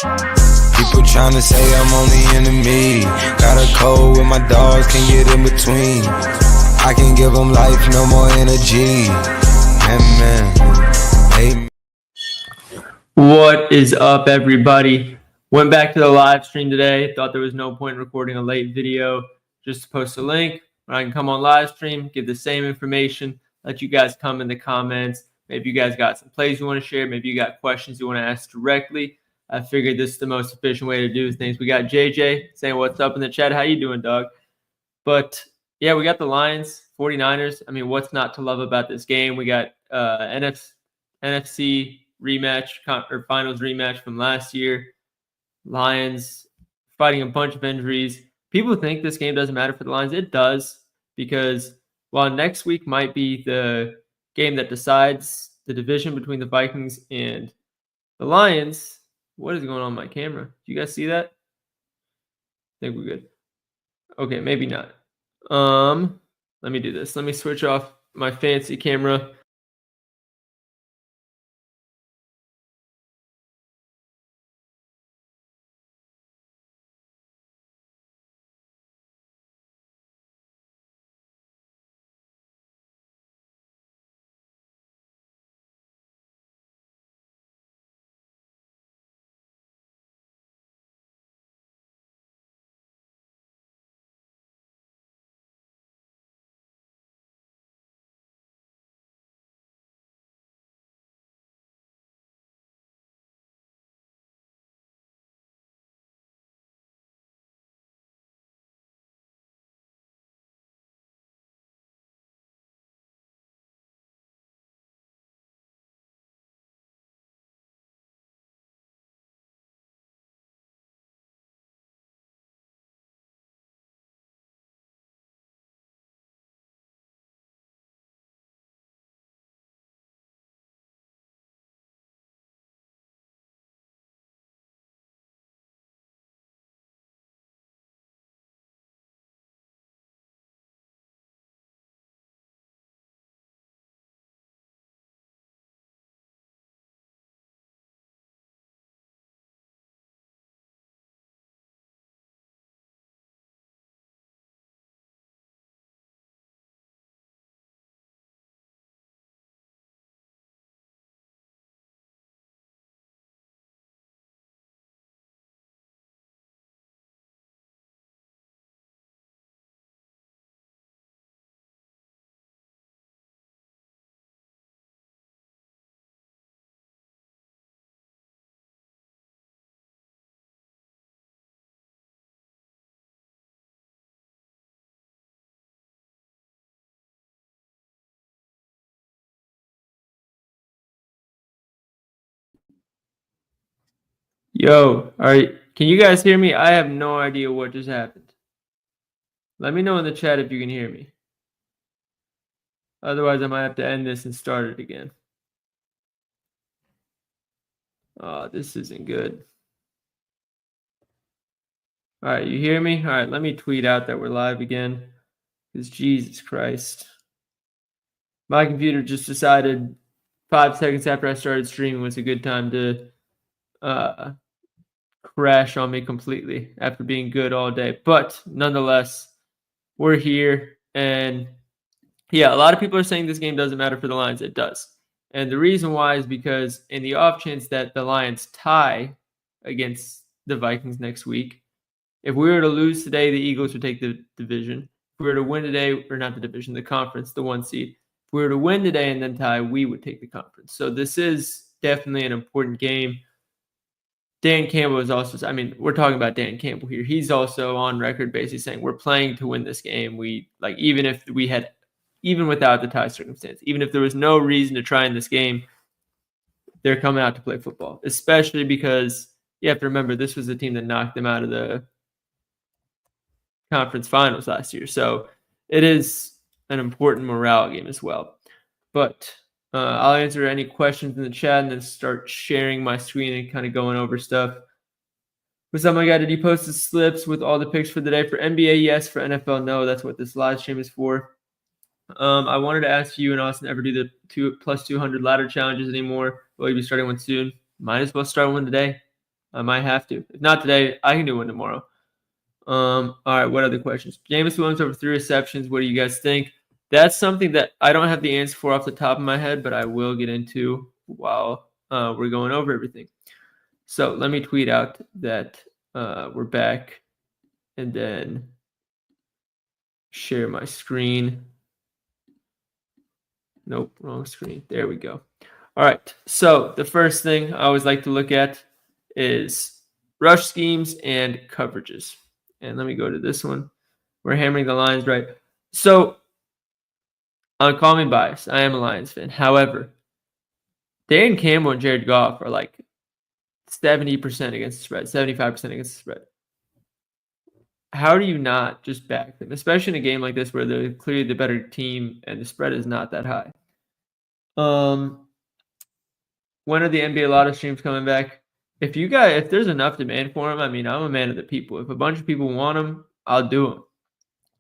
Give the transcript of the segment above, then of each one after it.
People tryna say I'm only enemy. Got a code with my dogs, can get in between. I can give them life, no more energy. Amen. What is up, everybody? Went back to the live stream today. Thought there was no point in recording a late video. Just to post a link where I can come on live stream, give the same information, let you guys come in the comments. Maybe you guys got some plays you want to share. Maybe you got questions you want to ask directly. I figured this is the most efficient way to do things. We got JJ saying what's up in the chat. How you doing, dog? But yeah, we got the Lions, 49ers. I mean, what's not to love about this game? We got NFC rematch or finals rematch from last year. Lions fighting a bunch of injuries. People think this game doesn't matter for the Lions. It does, because while next week might be the game that decides the division between the Vikings and the Lions. What is going on my camera? Do you guys see that? I think we're good. Okay, maybe not. Let me do this. Let me switch off my fancy camera. Yo, all right. Can you guys hear me? I have no idea what just happened. Let me know in the chat if you can hear me. Otherwise, I might have to end this and start it again. Oh, this isn't good. All right, you hear me? All right, let me tweet out that we're live again. Because Jesus Christ. My computer just decided 5 seconds after I started streaming was a good time to crash on me completely after being good all day. But nonetheless, we're here. And yeah, a lot of people are saying this game doesn't matter for the Lions. It does. And the reason why is because in the off chance that the Lions tie against the Vikings next week, if we were to lose today, the Eagles would take the division. If we were to win today, or not the division, the conference, the 1 seed. If we were to win today and then tie, we would take the conference. So this is definitely an important game. Dan Campbell is also, I mean, we're talking about Dan Campbell here. He's also on record basically saying we're playing to win this game. We like, even without the tie circumstance, even if there was no reason to try in this game, they're coming out to play football, especially because you have to remember this was the team that knocked them out of the conference finals last year. So it is an important morale game as well. But I'll answer any questions in the chat and then start sharing my screen and kind of going over stuff. What's up, my guy? Did you post the slips with all the picks for the day? For NBA, yes. For NFL, no. That's what this live stream is for. I wanted to ask you and Austin, ever do the +200 ladder challenges anymore? Will you be starting one soon? Might as well start one today. I might have to. If not today, I can do one tomorrow. All right, what other questions? Jameis Williams over 3 receptions. What do you guys think? That's something that I don't have the answer for off the top of my head, but I will get into while we're going over everything. So let me tweet out that we're back and then share my screen. Nope, wrong screen. There we go. All right. So the first thing I always like to look at is rush schemes and coverages. And let me go to this one. We're hammering the Lions, right? So call me biased. I am a Lions fan. However, Dan Campbell and Jared Goff are like 70% against the spread, 75% against the spread. How do you not just back them, especially in a game like this where they're clearly the better team and the spread is not that high? When are the NBA Lotto streams coming back? If there's enough demand for them, I mean, I'm a man of the people. If a bunch of people want them, I'll do them.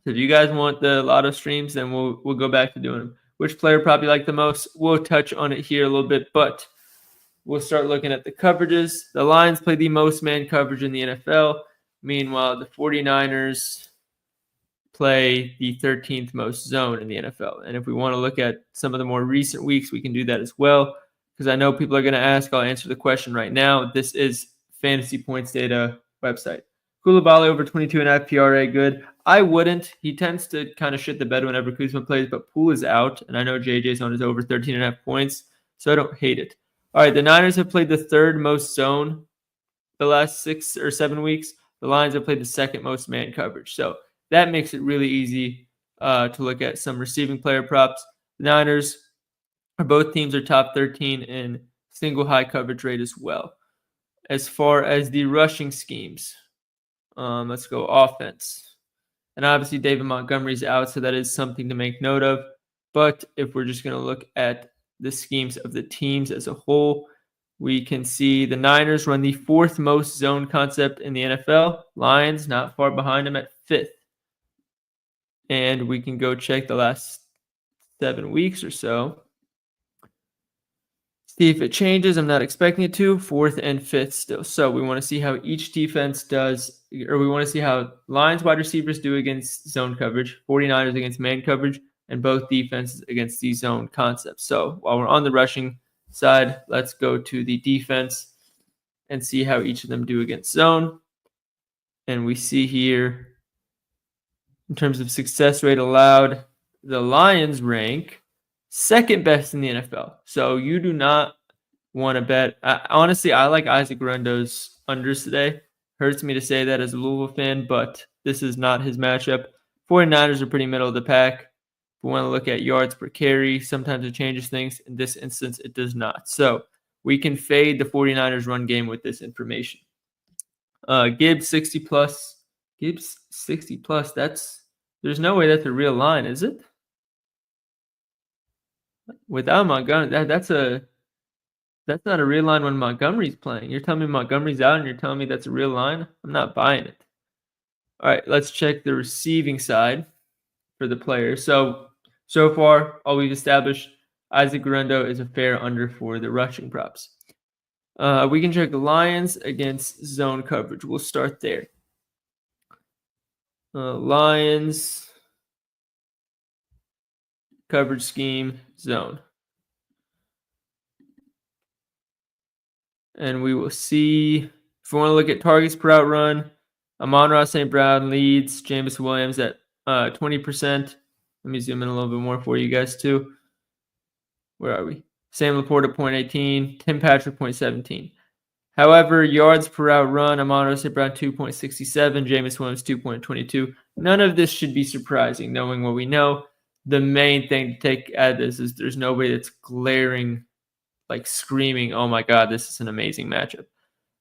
So if you guys want the Lotto streams, then we'll go back to doing them. Which player probably like the most? We'll touch on it here a little bit, but we'll start looking at the coverages. The Lions play the most man coverage in the NFL. Meanwhile, the 49ers play the 13th most zone in the NFL. And if we want to look at some of the more recent weeks, we can do that as well. Because I know people are going to ask. I'll answer the question right now. This is Fantasy Points Data website. Koulibaly over 22.5 PRA, good. I wouldn't. He tends to kind of shit the bed whenever Kuzma plays, but Poole is out. And I know JJ's on his over 13.5 points, so I don't hate it. All right, the Niners have played the third most zone the last 6 or 7 weeks. The Lions have played the second most man coverage. So that makes it really easy to look at some receiving player props. The Niners both teams are top 13 in single high coverage rate as well. As far as the rushing schemes, let's go offense. And obviously David Montgomery's out, so that is something to make note of. But if we're just going to look at the schemes of the teams as a whole, we can see the Niners run the 4th most zone concept in the NFL. Lions not far behind them at 5th. And we can go check the last 7 weeks or so. See if it changes. I'm not expecting it to. 4th and 5th still. So we want to see how each defense does, or we want to see how Lions wide receivers do against zone coverage, 49ers against man coverage, and both defenses against the zone concept. So while we're on the rushing side, let's go to the defense and see how each of them do against zone. And we see here, in terms of success rate allowed, the Lions rank 2nd best in the NFL. So you do not want to bet. Honestly, I like Isaac Rendo's unders today. Hurts me to say that as a Louisville fan, but this is not his matchup. 49ers are pretty middle of the pack. If we want to look at yards per carry, sometimes it changes things. In this instance, it does not. So we can fade the 49ers run game with this information. Gibbs 60 plus. Gibbs 60 plus. There's no way that's a real line, is it? Without Montgomery, that's not a real line when Montgomery's playing. You're telling me Montgomery's out and you're telling me that's a real line? I'm not buying it. All right, let's check the receiving side for the players. So far, all we've established, Isaac Rendo is a fair under for the rushing props. We can check the Lions against zone coverage. We'll start there. Lions coverage scheme zone. And we will see, if we want to look at targets per out run, Amon-Ra St. Brown leads Jameis Williams at 20%. Let me zoom in a little bit more for you guys too. Where are we? Sam Laporte at 0.18, Tim Patrick 0.17. However, yards per out run, Amon-Ra St. Brown 2.67, Jameis Williams 2.22. None of this should be surprising, knowing what we know. The main thing to take out of this is there's nobody that's glaring, like screaming, oh my God, this is an amazing matchup.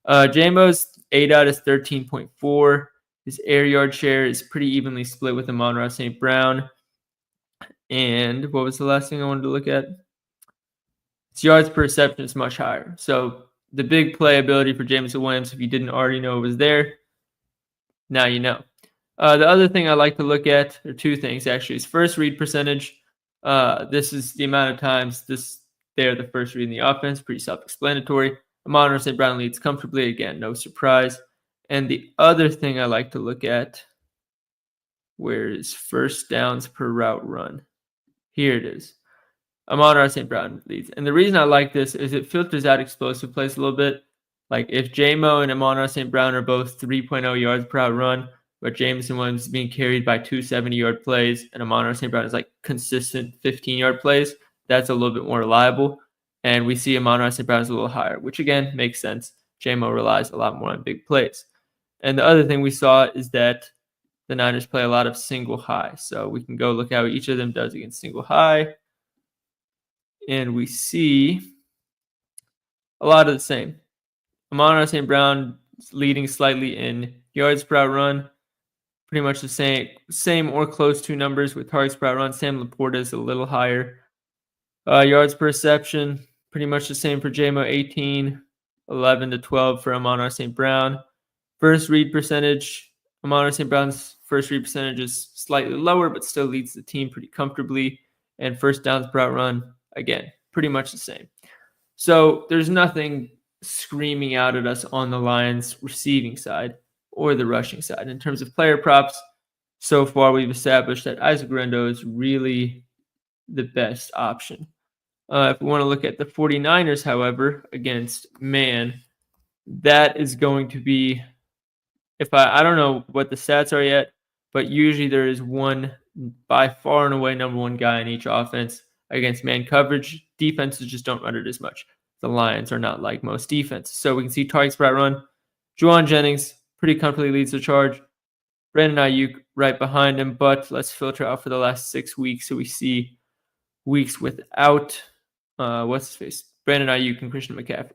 Jamo's ADOT is 13.4. His air yard share is pretty evenly split with Amon-Ra St. Brown. And what was the last thing I wanted to look at? His yards per reception is much higher. So the big playability for Jameson Williams, if you didn't already know it was there, now you know. The other thing I like to look at, or 2 things actually, is first read percentage. This is the amount of times they're the first read in the offense, pretty self-explanatory. Amon St. Brown leads comfortably. Again, no surprise. And the other thing I like to look at, where is first downs per route run? Here it is. Amon St. Brown leads. And the reason I like this is it filters out explosive plays a little bit. Like if J-Mo and Amon St. Brown are both 3.0 yards per route run, but Jameson Williams is being carried by 2 70-yard plays, and Amon St. Brown is like consistent 15-yard plays, that's a little bit more reliable. And we see Amon St. Brown is a little higher, which again makes sense. J-Mo relies a lot more on big plays. And the other thing we saw is that the Niners play a lot of single high. So we can go look how each of them does against single high. And we see a lot of the same. Amon St. Brown leading slightly in yards per run. Pretty much the same or close to numbers with targets per run. Sam Laporta is a little higher. Yards per reception, pretty much the same for J-Mo, 18, 11 to 12 for Amon St. Brown. First read percentage, Amon St. Brown's first read percentage is slightly lower, but still leads the team pretty comfortably. And first downs per run, again, pretty much the same. So there's nothing screaming out at us on the Lions receiving side or the rushing side. In terms of player props, so far we've established that Isaac Rendo is really the best option. If we want to look at the 49ers, however, against man, that is going to be, if I don't know what the stats are yet, but usually there is one by far and away number one guy in each offense against man coverage. Defenses just don't run it as much. The Lions are not like most defenses. So we can see targets per run. Juwan Jennings pretty comfortably leads the charge. Brandon Ayuk right behind him, but let's filter out for the last 6 weeks so we see weeks without what's his face? Brandon Ayuk and Christian McCaffrey.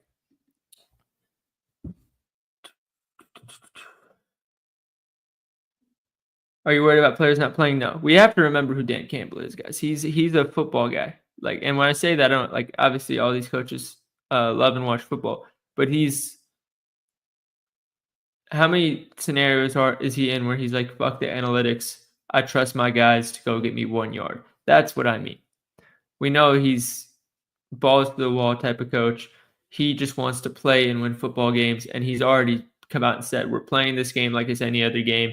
Are you worried about players not playing? No. We have to remember who Dan Campbell is, guys. He's a football guy. Like, and when I say that, I don't like obviously all these coaches love and watch football, but how many scenarios is he in where he's like, fuck the analytics, I trust my guys to go get me 1 yard? That's what I mean. We know he's balls to the wall type of coach. He just wants to play and win football games, and he's already come out and said, we're playing this game like it's any other game.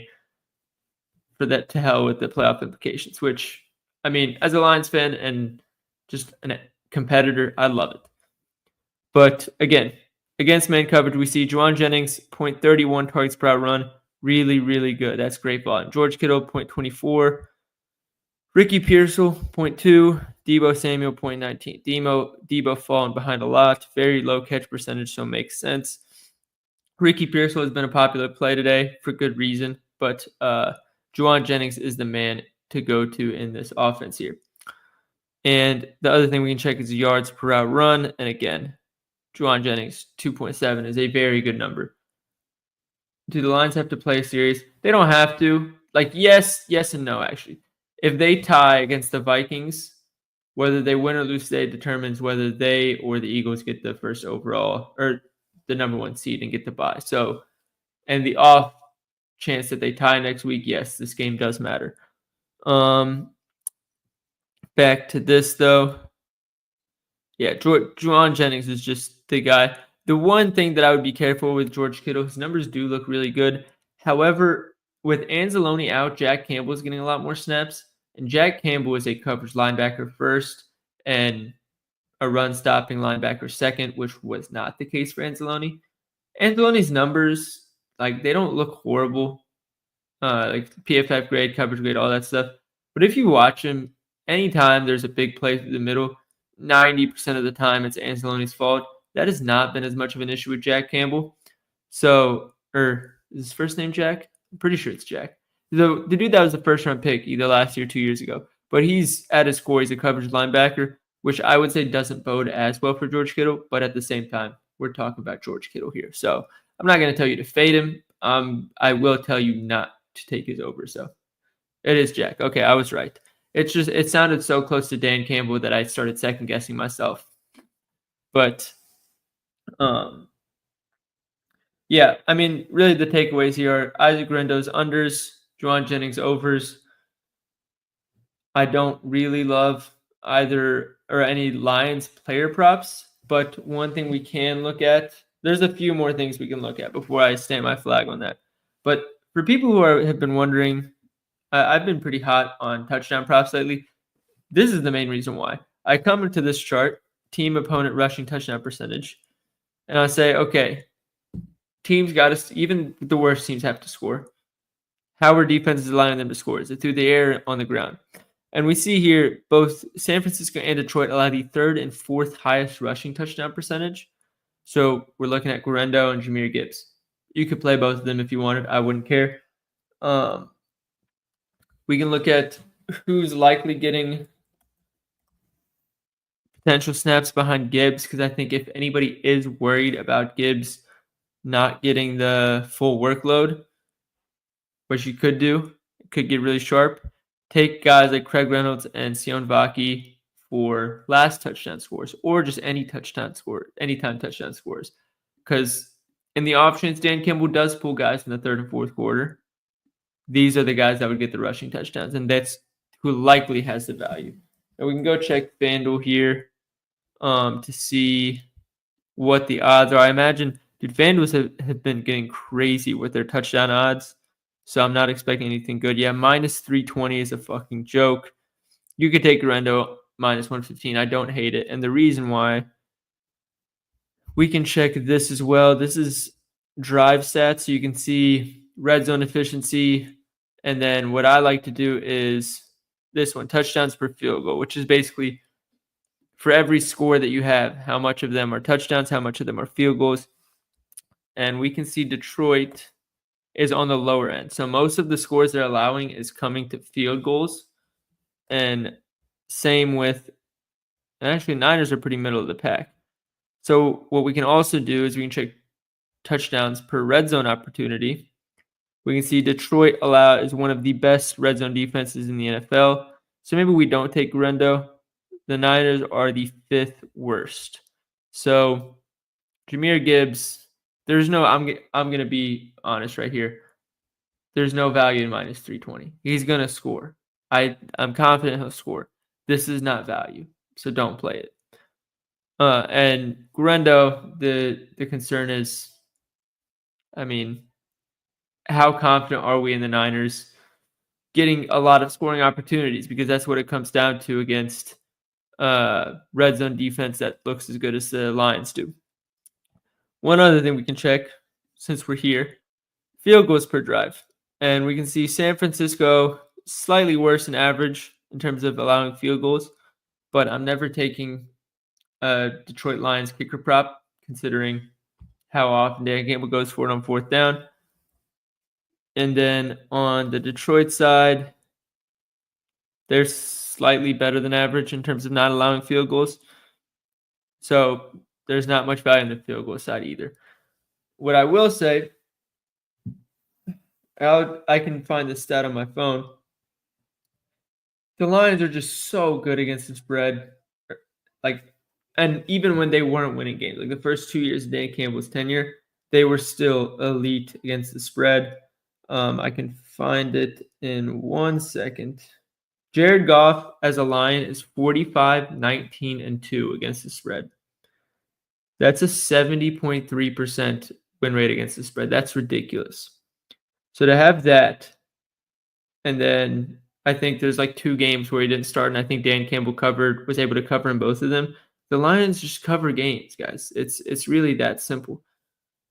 For that, to hell with the playoff implications, which, I mean, as a Lions fan and just a competitor, I love it. But again, against man coverage, we see Juwan Jennings, 0.31 targets per run. Really, really good. That's great volume. George Kittle, 0.24. Ricky Pearsall, 0.2. Deebo Samuel, 0.19. Deebo falling behind a lot. Very low catch percentage, so makes sense. Ricky Pearsall has been a popular play today for good reason, but Juwan Jennings is the man to go to in this offense here. And the other thing we can check is yards per route run. And again, Juwan Jennings, 2.7 is a very good number. Do the Lions have to play a series? They don't have to. Like, yes and no, actually. If they tie against the Vikings, whether they win or lose today determines whether they or the Eagles get the first overall or the number one seed and get the bye. So, and the off chance that they tie next week, yes, this game does matter. Back to this, though. Yeah, Juwan Jennings is just the guy. The one thing that I would be careful with George Kittle, his numbers do look really good. However, with Anzalone out, Jack Campbell is getting a lot more snaps. And Jack Campbell is a coverage linebacker first and a run-stopping linebacker second, which was not the case for Anzalone. Anzalone's numbers, like, they don't look horrible. Like PFF grade, coverage grade, all that stuff. But if you watch him, anytime there's a big play through the middle, 90% of the time it's Anzalone's fault. That has not been as much of an issue with Jack Campbell. So, is his first name Jack? I'm pretty sure it's Jack. The dude that was the first round pick either last year or 2 years ago. But he's at his core, he's a coverage linebacker, which I would say doesn't bode as well for George Kittle. But at the same time, we're talking about George Kittle here. So I'm not going to tell you to fade him. I will tell you not to take his over. So it is Jack. Okay, I was right. It's just, it sounded so close to Dan Campbell that I started second guessing myself. But yeah, I mean, really the takeaways here are Isaac Rendo's unders, Juwan Jennings overs. I don't really love either or any Lions player props. But one thing we can look at, there's a few more things we can look at before I stand my flag on that. But for people who have been wondering, I've been pretty hot on touchdown props lately. This is the main reason why. I come into this chart, team opponent rushing touchdown percentage, and I say, okay, teams got to, even the worst teams have to score. How are defenses allowing them to score? Is it through the air, on the ground? And we see here both San Francisco and Detroit allow the third and fourth highest rushing touchdown percentage. So we're looking at Guerendo and Jahmyr Gibbs. You could play both of them if you wanted. I wouldn't care. We can look at who's likely getting potential snaps behind Gibbs, because I think if anybody is worried about Gibbs not getting the full workload, which you could do, it could get really sharp. Take guys like Craig Reynolds and Sion Vaki for last touchdown scores, or just any touchdown score, anytime touchdown scores. Because in the options, Dan Campbell does pull guys in the third and fourth quarter. These are the guys that would get the rushing touchdowns, and that's who likely has the value. And we can go check FanDuel here to see what the odds are. I imagine, FanDuel have been getting crazy with their touchdown odds, so I'm not expecting anything good. Yeah, minus 320 is a fucking joke. You could take Guerendo minus 115. I don't hate it. And the reason why, we can check this as well. This is drive stats, so you can see red zone efficiency. And then what I like to do is this one, touchdowns per field goal, which is basically for every score that you have, how much of them are touchdowns, how much of them are field goals. And we can see Detroit is on the lower end. So most of the scores they're allowing is coming to field goals. And same with, actually, Niners are pretty middle of the pack. So what we can also do is we can check touchdowns per red zone opportunity. We can see Detroit is one of the best red zone defenses in the NFL. So maybe we don't take Guerendo. The Niners are the 5th worst. So Jahmyr Gibbs, there's no, I'm going to be honest right here. There's no value in minus 320. He's going to score. I'm confident he'll score. This is not value, so don't play it. And Guerendo, the concern is, I mean, how confident are we in the Niners getting a lot of scoring opportunities? Because that's what it comes down to against red zone defense that looks as good as the Lions do. One other thing we can check, since we're here, field goals per drive. And we can see San Francisco slightly worse than average in terms of allowing field goals, but I'm never taking Detroit Lions kicker prop, considering how often Dan Campbell goes for it on fourth down. And then on the Detroit side, they're slightly better than average in terms of not allowing field goals. So there's not much value in the field goal side either. What I will say, I can find the stat on my phone. The Lions are just so good against the spread. And even when they weren't winning games, like the first 2 years of Dan Campbell's tenure, they were still elite against the spread. I can find it in 1 second. Jared Goff as a Lion is 45, 19, and 2 against the spread. That's a 70.3% win rate against the spread. That's ridiculous. So to have that, and then I think there's like 2 games where he didn't start, and I think Dan Campbell was able to cover in both of them. The Lions just cover games, guys. It's really that simple.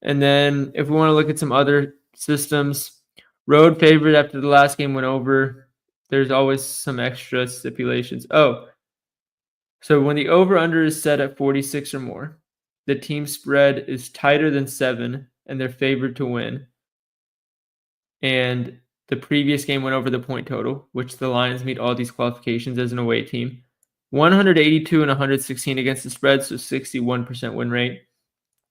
And then if we want to look at some other systems, road favorite after the last game went over, there's always some extra stipulations. Oh, so when the over-under is set at 46 or more, the team spread is tighter than 7, and they're favored to win. And the previous game went over the point total, which the Lions meet all these qualifications as an away team. 182 and 116 against the spread, so 61% win rate.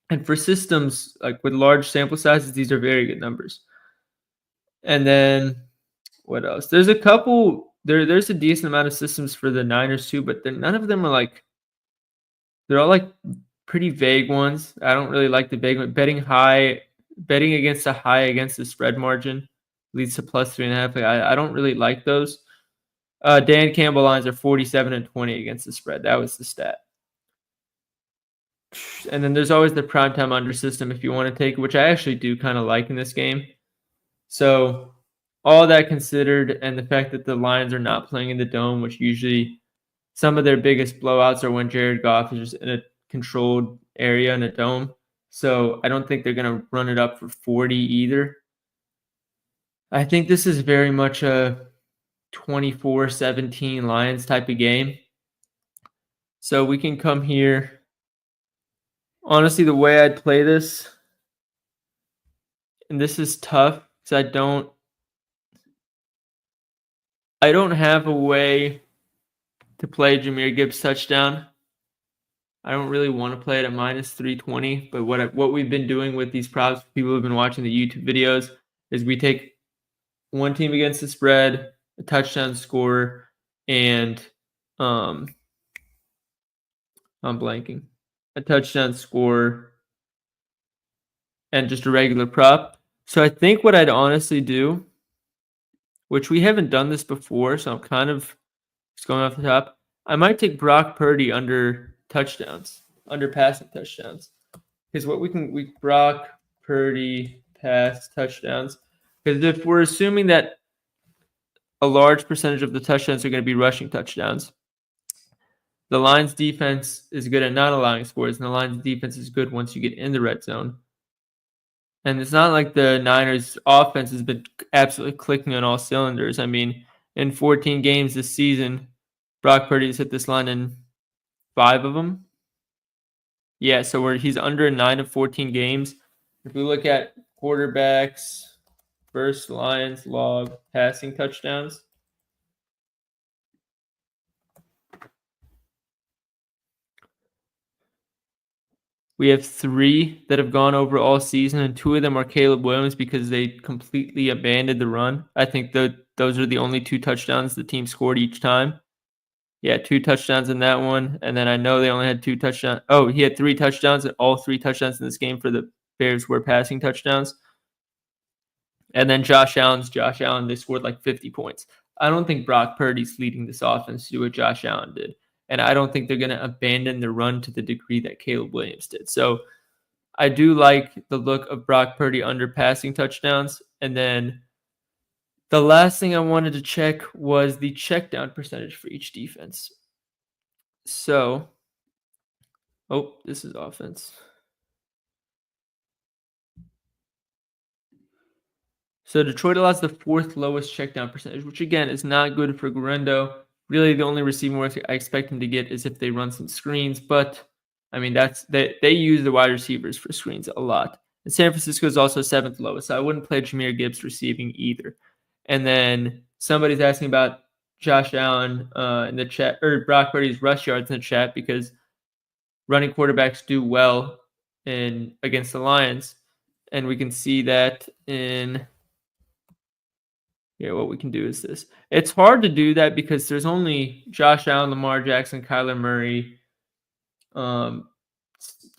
And for systems like with large sample sizes, these are very good numbers. And then what else? There's a couple. There's a decent amount of systems for the Niners too, but none of them are they're all pretty vague ones. I don't really like the vague one. Betting against a high against the spread margin leads to plus 3.5. I don't really like those. Dan Campbell lines are 47 and 20 against the spread. That was the stat. And then there's always the primetime under system if you want to take, which I actually do kind of like in this game. So all that considered, and the fact that the Lions are not playing in the dome, which usually some of their biggest blowouts are when Jared Goff is just in a controlled area in a dome. So I don't think they're going to run it up for 40 either. I think this is very much a 24-17 Lions type of game. So we can come here. Honestly, the way I'd play this, and this is tough because I don't have a way to play Jahmyr Gibbs touchdown. I don't really want to play it at minus 320, but what we've been doing with these props, people who've been watching the YouTube videos, is we take one team against the spread, a touchdown scorer, and I'm blanking. A touchdown score and just a regular prop. So I think what I'd honestly do, which we haven't done this before, so I'm kind of just going off the top, I might take Brock Purdy under touchdowns, under passing touchdowns. Because we Brock Purdy pass touchdowns. Because if we're assuming that a large percentage of the touchdowns are going to be rushing touchdowns, the Lions defense is good at not allowing scores, and the Lions defense is good once you get in the red zone. And it's not like the Niners offense has been absolutely clicking on all cylinders. I mean, in 14 games this season, Brock Purdy has hit this line in 5 of them. Yeah, so he's under 9 of 14 games. If we look at quarterbacks versus Lions log passing touchdowns, we have 3 that have gone over all season, and 2 of them are Caleb Williams because they completely abandoned the run. I think those are the only 2 touchdowns the team scored each time. Yeah, 2 touchdowns in that one. And then I know they only had 2 touchdowns. Oh, he had 3 touchdowns, and all 3 touchdowns in this game for the Bears were passing touchdowns. And then Josh Allen, they scored like 50 points. I don't think Brock Purdy's leading this offense to do what Josh Allen did. And I don't think they're going to abandon the run to the degree that Caleb Williams did. So I do like the look of Brock Purdy under passing touchdowns. And then the last thing I wanted to check was the check down percentage for each defense. So, this is offense. So Detroit allows the 4th lowest check down percentage, which again is not good for Guerrero. Really, the only receiving work I expect him to get is if they run some screens. But I mean, they use the wide receivers for screens a lot. And San Francisco is also 7th lowest, so I wouldn't play Jahmyr Gibbs receiving either. And then somebody's asking about Josh Allen in the chat, or Brock Purdy's rush yards in the chat, because running quarterbacks do well against the Lions. And we can see that in what we can do is this. It's hard to do that because there's only Josh Allen, Lamar Jackson, Kyler Murray,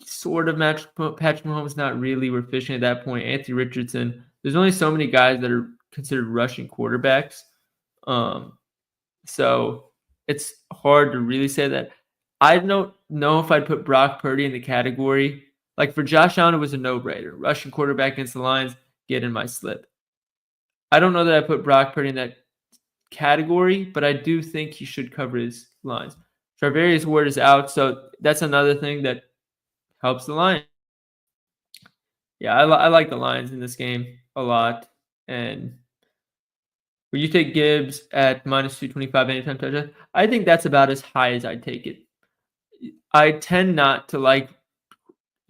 sort of Patrick Mahomes, not really. We're fishing at that point. Anthony Richardson. There's only so many guys that are considered rushing quarterbacks. So it's hard to really say that. I don't know if I'd put Brock Purdy in the category. Like for Josh Allen, it was a no-brainer. Rushing quarterback against the Lions, get in my slip. I don't know that I put Brock Purdy in that category, but I do think he should cover his lines. Charvarius Ward is out, so that's another thing that helps the Lions. Yeah, I like the Lions in this game a lot. And when you take Gibbs at minus 225 anytime touchdown, I think that's about as high as I'd take it. I tend not to like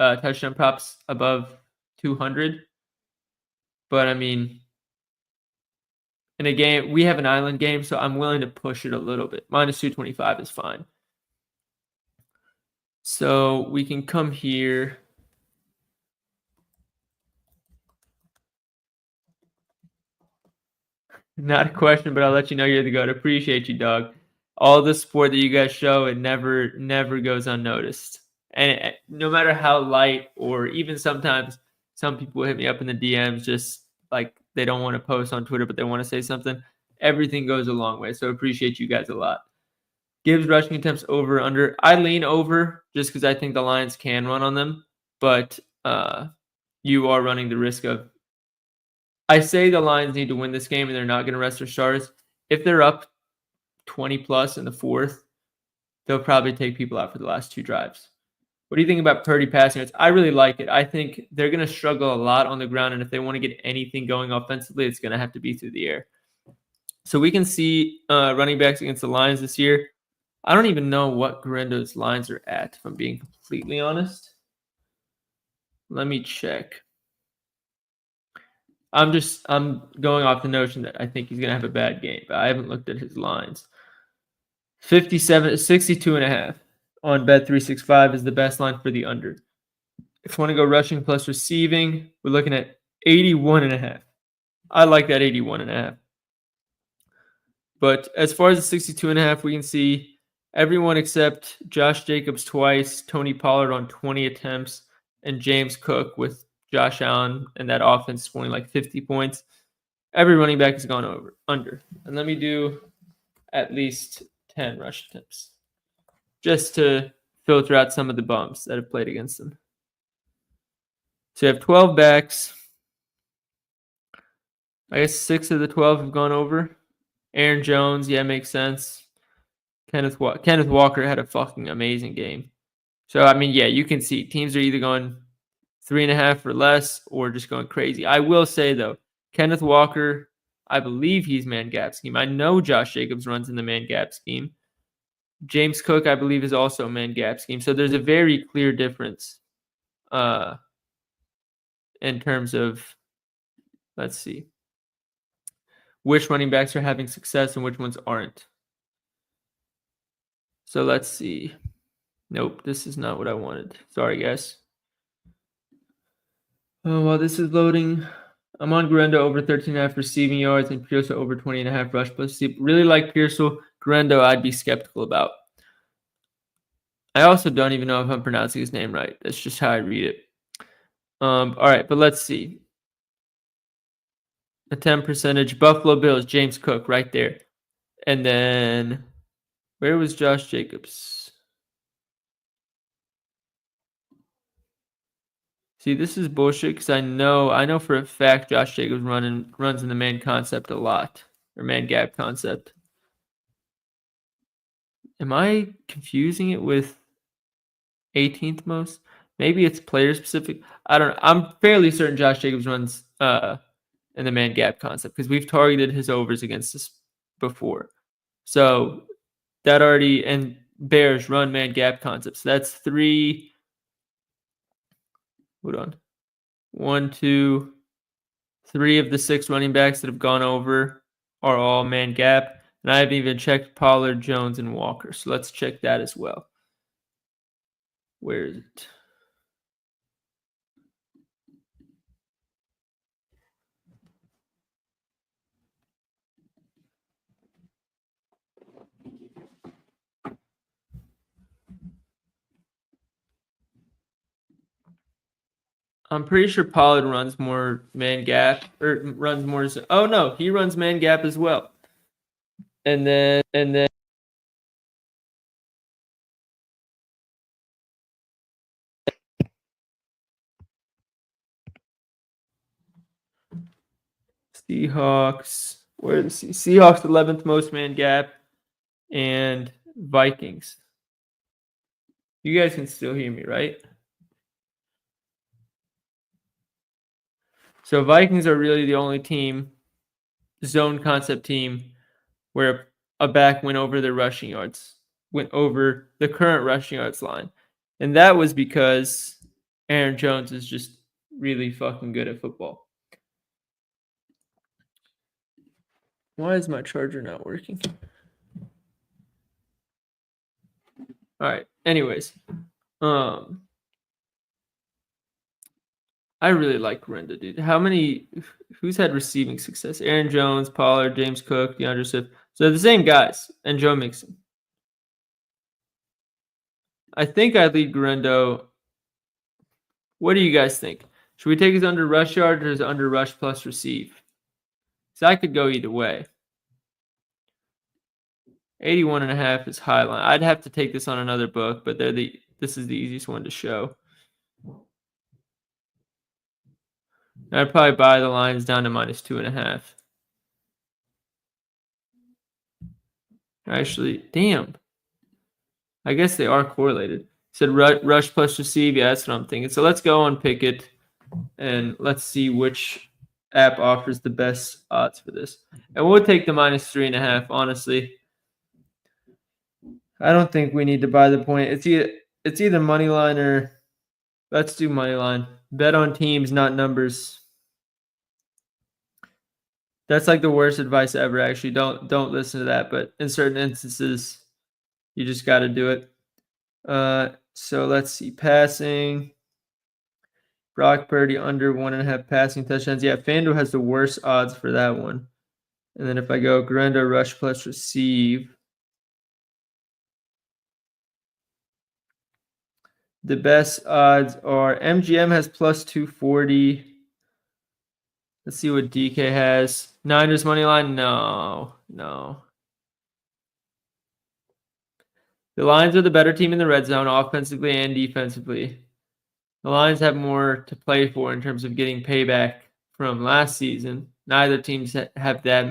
touchdown props above 200, but I mean, in a game, we have an island game, so I'm willing to push it a little bit. Minus 225 is fine. So we can come here. Not a question, but I'll let you know you're the GOAT. Appreciate you, dog. All the support that you guys show, it never goes unnoticed. And no matter how light, or even sometimes some people hit me up in the DMs just like they don't want to post on Twitter, but they want to say something. Everything goes a long way. So appreciate you guys a lot. Gibbs rushing attempts over under. I lean over just because I think the Lions can run on them, but you are running the risk of. I say the Lions need to win this game and they're not going to rest their stars. If they're up 20 plus in the fourth, they'll probably take people out for the last two drives. What do you think about Purdy passing yards? I really like it. I think they're going to struggle a lot on the ground, and if they want to get anything going offensively, it's going to have to be through the air. So we can see running backs against the Lions this year. I don't even know what Gurendo's lines are at, if I'm being completely honest. Let me check. I'm going off the notion that I think he's going to have a bad game, but I haven't looked at his lines. 62.5 on Bet365 is the best line for the under. If you want to go rushing plus receiving, we're looking at 81.5. I like that 81.5. But as far as the 62.5, we can see everyone except Josh Jacobs twice, Tony Pollard on 20 attempts, and James Cook with Josh Allen and that offense scoring like 50 points. Every running back has gone under. And let me do at least 10 rush attempts just to filter out some of the bums that have played against them. So you have 12 backs. I guess 6 of the 12 have gone over. Aaron Jones, yeah, makes sense. Kenneth Walker had a fucking amazing game. So, I mean, yeah, you can see teams are either going 3.5 or less or just going crazy. I will say, though, Kenneth Walker, I believe he's man gap scheme. I know Josh Jacobs runs in the man gap scheme. James Cook, I believe, is also man gap scheme. So there's a very clear difference in terms of, let's see, which running backs are having success and which ones aren't. So let's see. Nope, this is not what I wanted. Sorry, guys. Oh, while this is loading, I'm on Gurendo over 13.5 receiving yards and Pearsall over 20.5 rush plus. Really like Pearsall. Gurendo, I'd be skeptical about. I also don't even know if I'm pronouncing his name right. That's just how I read it. All right, but let's see. Attempt percentage. Buffalo Bills, James Cook right there. And then where was Josh Jacobs? See, this is bullshit because I know for a fact Josh Jacobs runs in the man concept a lot, or man gap concept. Am I confusing it with 18th most? Maybe it's player specific. I don't know. I'm fairly certain Josh Jacobs runs in the man gap concept because we've targeted his overs against us before. So that already, and Bears run man gap concepts. So that's 3. Hold on. 1, 2, 3 of the 6 running backs that have gone over are all man gap. And I haven't even checked Pollard, Jones, and Walker. So let's check that as well. Where is it? I'm pretty sure Pollard runs more man gap, or runs more. Oh no, he runs man gap as well. And then Seahawks. Where is the Seahawks 11th most man gap, and Vikings. You guys can still hear me, right? So Vikings are really the only team, zone concept team, where a back went over their rushing yards, went over the current rushing yards line. And that was because Aaron Jones is just really fucking good at football. Why is my charger not working? All right. Anyways, I really like Gurendo, dude. Who's had receiving success? Aaron Jones, Pollard, James Cook, DeAndre Swift. So the same guys, and Joe Mixon. I think I'd lead Gurendo. What do you guys think? Should we take his under rush yard or his under rush plus receive? So I could go either way. 81.5 is high line. I'd have to take this on another book, but this is the easiest one to show. I'd probably buy the lines down to -2.5. Actually, damn. I guess they are correlated. It said rush plus receive. Yeah, that's what I'm thinking. So let's go on Pickett and let's see which app offers the best odds for this. And we'll take the -3.5, honestly. I don't think we need to buy the point. It's either money line or let's do money line. Bet on teams, not numbers. That's like the worst advice ever. Actually, don't listen to that. But in certain instances, you just got to do it. So let's see. Passing. Brock Purdy under 1.5 passing touchdowns. Yeah, FanDuel has the worst odds for that one. And then if I go Grenda rush plus receive, the best odds are MGM has plus 240. Let's see what DK has. Niners money line. No. The Lions are the better team in the red zone, offensively and defensively. The Lions have more to play for in terms of getting payback from last season. Neither teams have that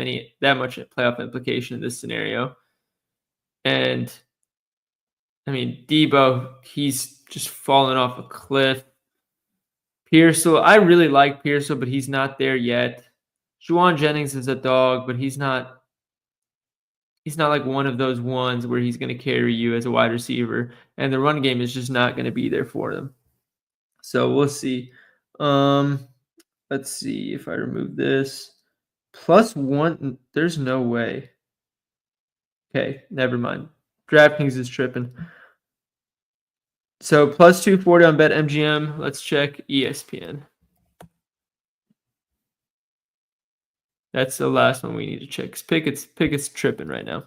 much playoff implication in this scenario. And I mean, Debo, he's just fallen off a cliff. Pearsall, I really like Pearsall, but he's not there yet. Juwan Jennings is a dog, but he's not like one of those ones where he's going to carry you as a wide receiver. And the run game is just not going to be there for them. So we'll see. Let's see if I remove this. +1, there's no way. Okay, never mind. DraftKings is tripping. So +240 on BetMGM. Let's check ESPN. That's the last one we need to check. Pickett's tripping right now.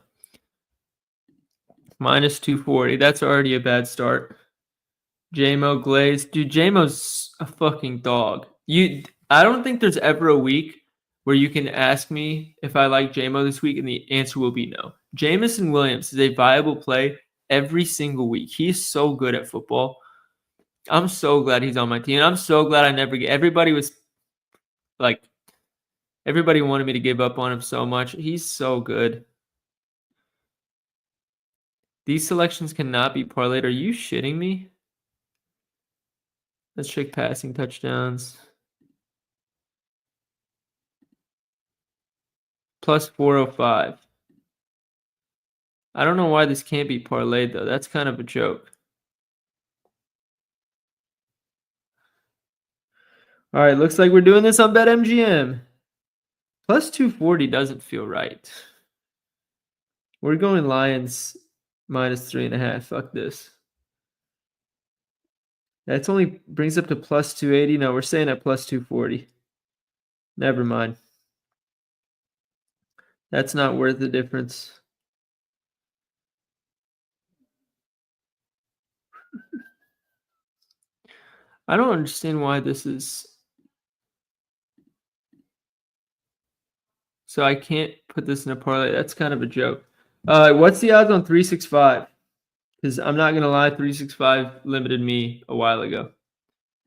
-240. That's already a bad start. JMO Glaze. Dude, JMO's a fucking dog. I don't think there's ever a week where you can ask me if I like JMO this week, and the answer will be no. Jamison Williams is a viable play every single week. He's so good at football. I'm so glad he's on my team. I'm so glad I never get. Everybody wanted me to give up on him so much. He's so good. These selections cannot be parlayed. Are you shitting me? Let's check passing touchdowns. +405. I don't know why this can't be parlayed, though. That's kind of a joke. All right, looks like we're doing this on BetMGM. +240 doesn't feel right. We're going Lions -3.5. Fuck this. That's only brings up to +280. No, we're staying at +240. Never mind. That's not worth the difference. I don't understand why this is. So I can't put this in a parlay. That's kind of a joke. What's the odds on 365? Because I'm not going to lie, 365 limited me a while ago.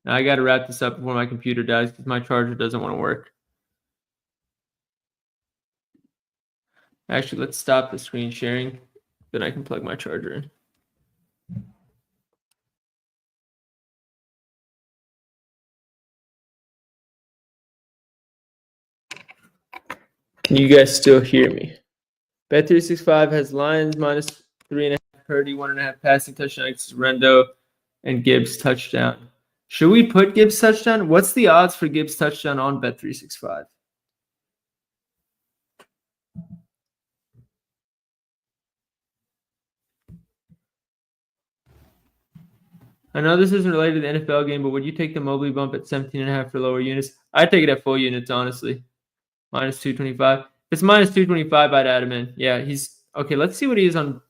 Now I got to wrap this up before my computer dies because my charger doesn't want to work. Actually, let's stop the screen sharing. Then I can plug my charger in. Can you guys still hear me? Bet365 has Lions -3.5, Purdy 1.5 passing touchdown against Rendo, and Gibbs touchdown. Should we put Gibbs touchdown? What's the odds for Gibbs touchdown on Bet365? I know this isn't related to the NFL game, but would you take the Mobley bump at 17.5 for lower units? I'd take it at full units, honestly. -225. If it's -225, I'd add him in. Yeah, he's okay. Let's see what he is on.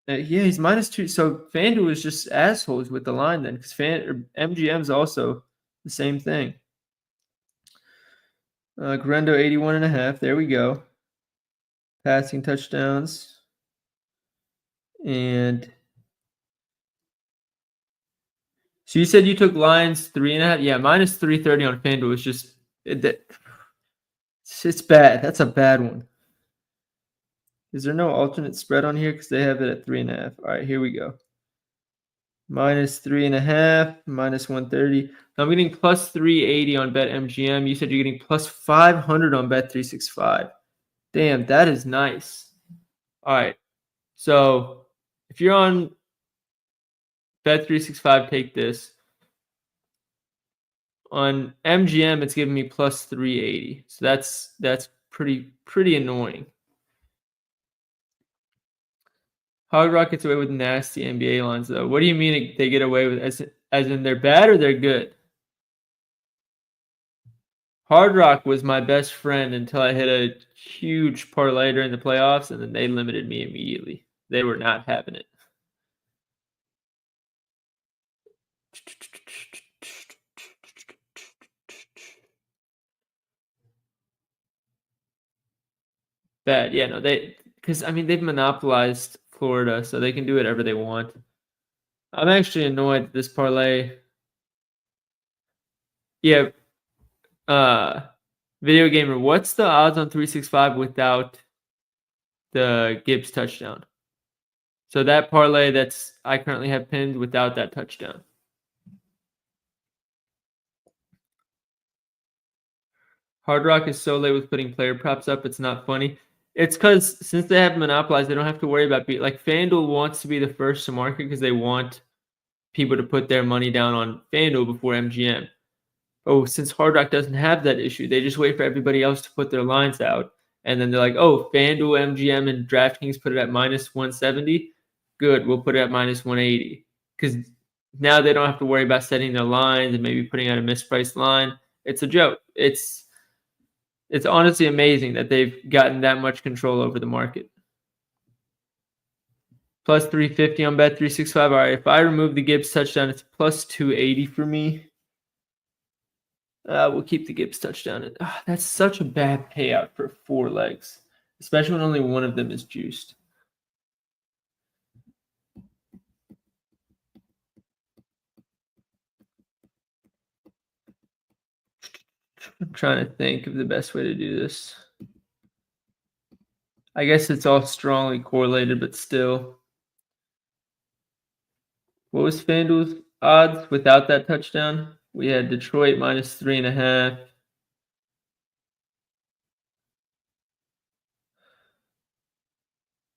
Yeah, he's -2. So FanDuel is just assholes with the line then, because MGM's also the same thing. Grendo 81.5. There we go. passing touchdowns. And so you said you took Lions 3.5. Yeah, minus 330 on FanDuel is just it's bad. That's a bad one. Is there no alternate spread on here? Because they have it at 3.5. All right, here we go. Minus 3.5, minus 130. I'm getting plus 380 on BetMGM. You said you're getting plus 500 on Bet365. Damn, that is nice. All right. So if you're on Bet365, take this. On MGM, it's giving me plus 380. So that's pretty annoying. Hard Rock gets away with nasty NBA lines, though. What do you mean they get away with? As in they're bad or they're good? Hard Rock was my best friend until I hit a huge parlay during the playoffs, and then they limited me immediately. They were not having it. Bad. Yeah, no, because they've monopolized Florida, so they can do whatever they want. I'm actually annoyed that this parlay. Yeah. Video Gamer, what's the odds on 365 without the Gibbs touchdown? So that parlay I currently have pinned without that touchdown. Hard Rock is so late with putting player props up, it's not funny. It's because since they have monopolized, they don't have to worry about like FanDuel wants to be the first to market because they want people to put their money down on FanDuel before MGM. Oh, since Hard Rock doesn't have that issue, they just wait for everybody else to put their lines out. And then they're like, oh, FanDuel, MGM, and DraftKings put it at minus 170. Good, we'll put it at minus 180. Because now they don't have to worry about setting their lines and maybe putting out a mispriced line. It's a joke. It's honestly amazing that they've gotten that much control over the market. Plus 350 on Bet365. All right, if I remove the Gibbs touchdown, it's plus 280 for me. We'll keep the Gibbs touchdown. That's such a bad payout for 4 legs, especially when only one of them is juiced. I'm trying to think of the best way to do this. I guess it's all strongly correlated, but still. What was FanDuel's odds without that touchdown? We had Detroit minus 3.5.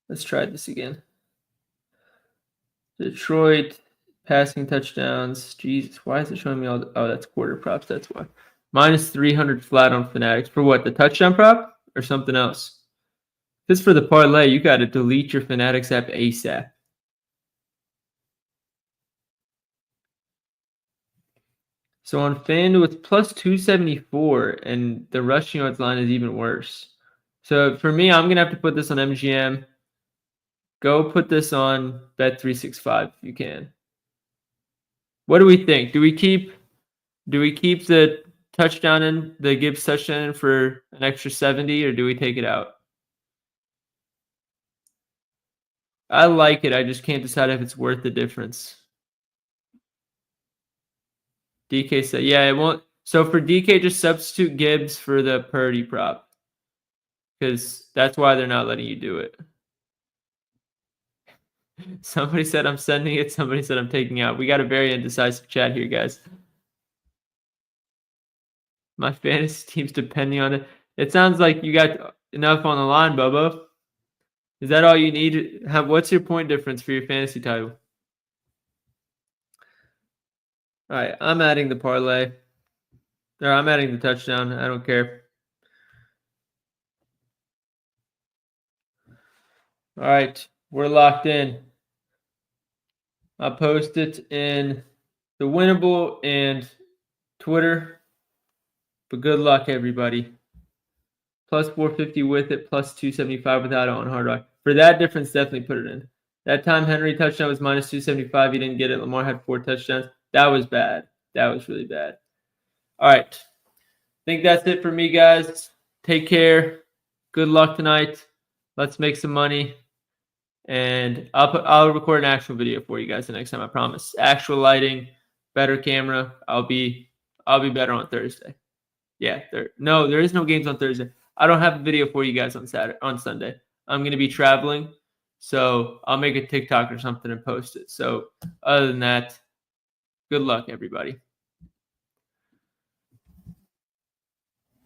Let's try this again. Detroit passing touchdowns. Jesus, why is it showing me all? Oh, that's quarter props. That's why. Minus 300 flat on Fanatics. For what? The touchdown prop or something else? If it's for the parlay, you got to delete your Fanatics app ASAP. So on FanDuel, it's plus 274, and the rushing yards line is even worse. So for me, I'm going to have to put this on MGM. Go put this on Bet365 if you can. What do we think? Do we keep the touchdown in, the Gibbs touchdown in for an extra 70, or do we take it out? I like it. I just can't decide if it's worth the difference. DK said, yeah, it won't. So for DK, just substitute Gibbs for the Purdy prop, because that's why they're not letting you do it. Somebody said I'm sending it. Somebody said I'm taking out. We got a very indecisive chat here, guys. My fantasy team's depending on it. It sounds like you got enough on the line, Bobo. Is that all you need? What's your point difference for your fantasy title? All right, I'm adding the parlay. Or I'm adding the touchdown. I don't care. All right, we're locked in. I'll post it in the Winnable and Twitter. But good luck, everybody. Plus 450 with it, plus 275 without it on Hard Rock. For that difference, definitely put it in. That time Henry touchdown was minus 275. He didn't get it. Lamar had 4 touchdowns. That was bad. That was really bad. All right. I think that's it for me, guys. Take care. Good luck tonight. Let's make some money. And I'll record an actual video for you guys the next time, I promise. Actual lighting, better camera. I'll be better on Thursday. Yeah, there is no games on Thursday. I don't have a video for you guys on Sunday. I'm gonna be traveling, so I'll make a TikTok or something and post it. So other than that, good luck, everybody.